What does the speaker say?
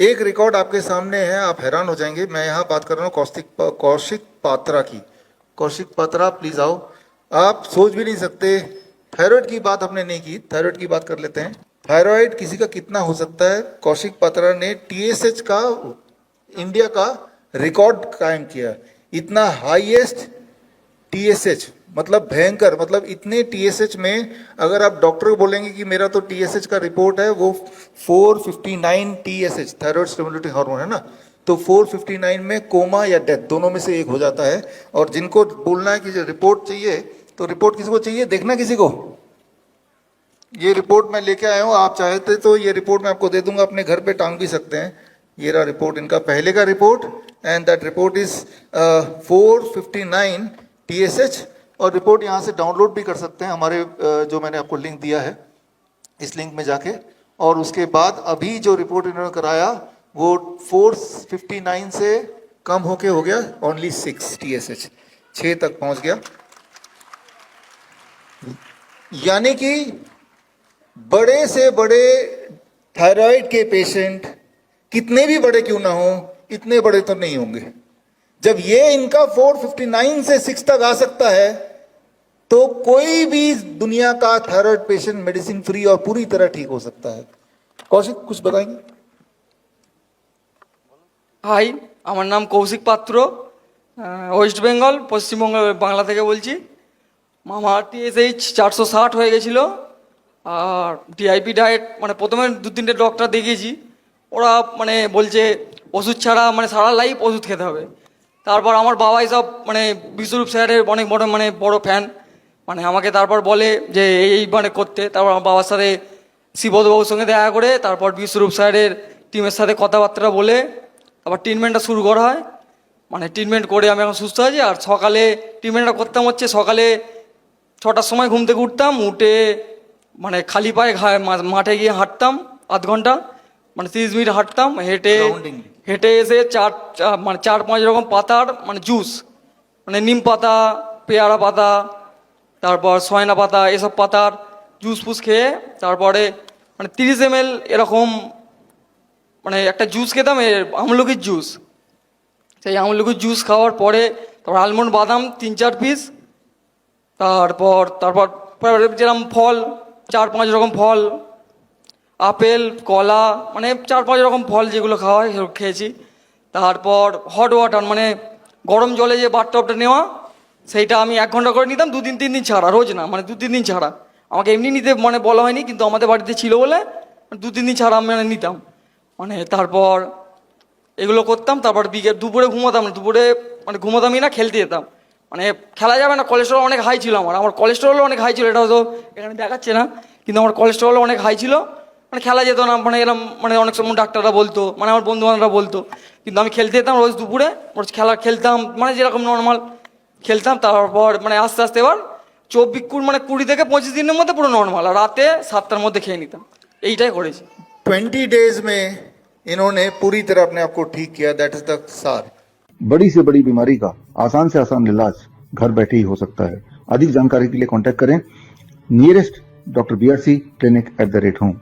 एक रिकॉर्ड आपके सामने है, आप हैरान हो जाएंगे। मैं यहाँ बात कर रहा हूँ कौशिक पात्रा की। कौशिक पात्रा प्लीज आओ। आप सोच भी नहीं सकते, थायराइड की बात हमने नहीं की, थायराइड की बात कर लेते हैं। थायराइड किसी का कितना हो सकता है, कौशिक पात्रा ने टीएसएच का इंडिया का रिकॉर्ड कायम किया। इतना हाईएस्ट टीएसएच, मतलब भयंकर, मतलब इतने टीएसएच में अगर आप डॉक्टर को बोलेंगे कि मेरा तो टीएसएच का रिपोर्ट है, वो 459 टीएसएच, थायराइड स्टिमुलेटिंग हार्मोन है ना, तो 459 में कोमा या डेथ दोनों में से एक हो जाता है। और जिनको बोलना है कि रिपोर्ट चाहिए, तो रिपोर्ट किसी को चाहिए, देखना किसी को। ये रिपोर्ट मैं लेके आया हूँ, आप चाहते तो ये रिपोर्ट मैं आपको दे दूंगा, अपने घर पे टांग भी सकते हैं। ये रहा रिपोर्ट, इनका पहले का report, and that report is 459 TSH. और रिपोर्ट यहाँ से डाउनलोड भी कर सकते हैं, हमारे जो मैंने आपको लिंक दिया है, इस लिंक में जाके। और उसके बाद अभी जो रिपोर्ट इन्होंने कराया वो 459 से कम होके हो गया ओनली 6 टीएसएच, 6 तक पहुंच गया। यानी कि बड़े से बड़े थायराइड के पेशेंट कितने भी बड़े क्यों ना हो, इतने बड़े तो नहीं होंगे। जब ये इनका 459 से 6 तक आ सकता है, तो कोई भी दुनिया का थायराइड पेशेंट मेडिसिन फ्री और पूरी तरह ठीक हो सकता है। कौशिक कुछ बताएंगे? হাই, আমার নাম কৌশিক পাত্র, ওয়েস্ট বেঙ্গল, পশ্চিমবঙ্গ, বাংলা থেকে বলছি। মামা টিএসএইচ 460 হয়ে গেছিল। আর ডিআইপি ডায়েট মানে প্রথমে 2-3টে ডক্টর দেখিয়েছি, ওরা মানে বলছে ওষুধ ছাড়া মানে সারা লাইফ ওষুধ খেতে হবে। তারপর আমার বাবা এইসব মানে বিশ্বরূপ স্যারের অনেক বড় মানে বড় ফ্যান, মানে আমাকে তারপর বলে যে এই মানে করতে। তারপর আমার বাবার সাথে শিববাবুর সঙ্গে দেখা করে তারপর বিশ্বরূপ স্যারের টিমের সাথে কথাবার্তা বলে আবার ট্রিটমেন্টটা শুরু করা হয়। মানে ট্রিটমেন্ট করে আমি এখন সুস্থ আছি। আর সকালে ট্রিটমেন্টটা করতাম হচ্ছে সকালে 6টার সময় ঘুম থেকে উঠতাম, উঠে মানে খালি পায়ে মাঠে গিয়ে হাঁটতাম আধ ঘন্টা, মানে 30 মিনিট হাঁটতাম। হেঁটে এসে মানে 4-5 রকম পাতার মানে জুস, মানে নিম পাতা, পেয়ারা পাতা, তারপর সয়না পাতা, এসব পাতার জুস ফুস খেয়ে তারপরে মানে 30 ml এরকম মানে একটা জুস খেতাম, আমলকির জুস। সেই আমলকির জুস খাওয়ার পরে তারপর আলমন্ড বাদাম 3-4 পিস, তারপর তারপর যেরকম ফল 4-5 রকম ফল, আপেল, কলা, মানে 4-5 রকম ফল যেগুলো খাওয়া হয় সেগুলো খেয়েছি। তারপর হট ওয়াটার মানে গরম জলে যে বাথটবটা নেওয়া, সেইটা আমি 1 ঘন্টা করে নিতাম, 2-3 দিন ছাড়া, রোজ না, মানে 2-3 দিন ছাড়া। আমাকে এমনি নিতে মানে বলা হয়নি, কিন্তু আমাদের বাড়িতে ছিল বলে 2-3 দিন ছাড়া আমি মানে নিতাম। মানে তারপর এগুলো করতাম। তারপর দুপুরে ঘুমাতাম না, দুপুরে মানে ঘুমাতামই না, খেলতে যেতাম। মানে খেলা যাবে না, কোলেস্টেরল অনেক হাই ছিল আমার কোলেস্টেরলও অনেক হাই ছিল, এটা হয়তো এখানে দেখাচ্ছে না, কিন্তু আমার কোলেস্টেরল অনেক হাই ছিল। মানে খেলা যেত না, মানে এরকম মানে অনেক সময় ডাক্তাররা বলতো, মানে আমার বন্ধু বান্ধবরা বলতো, কিন্তু আমি খেলতে যেতাম রোজ দুপুরে, রোজ খেলতাম, মানে যেরকম নর্মাল খেলতাম। তারপর মানে আস্তে আস্তে এবার 20 থেকে 25 দিনের মধ্যে পুরো নর্মাল, আর রাতে 7টার মধ্যে খেয়ে নিতাম। এইটাই করেছি। 20 डेज में इन्होंने पूरी तरह अपने आप को ठीक किया। दैट इज द सार। बड़ी से बड़ी बीमारी का आसान से आसान इलाज घर बैठे ही हो सकता है। अधिक जानकारी के लिए कांटेक्ट करें nearest doctor BRC clinic @home।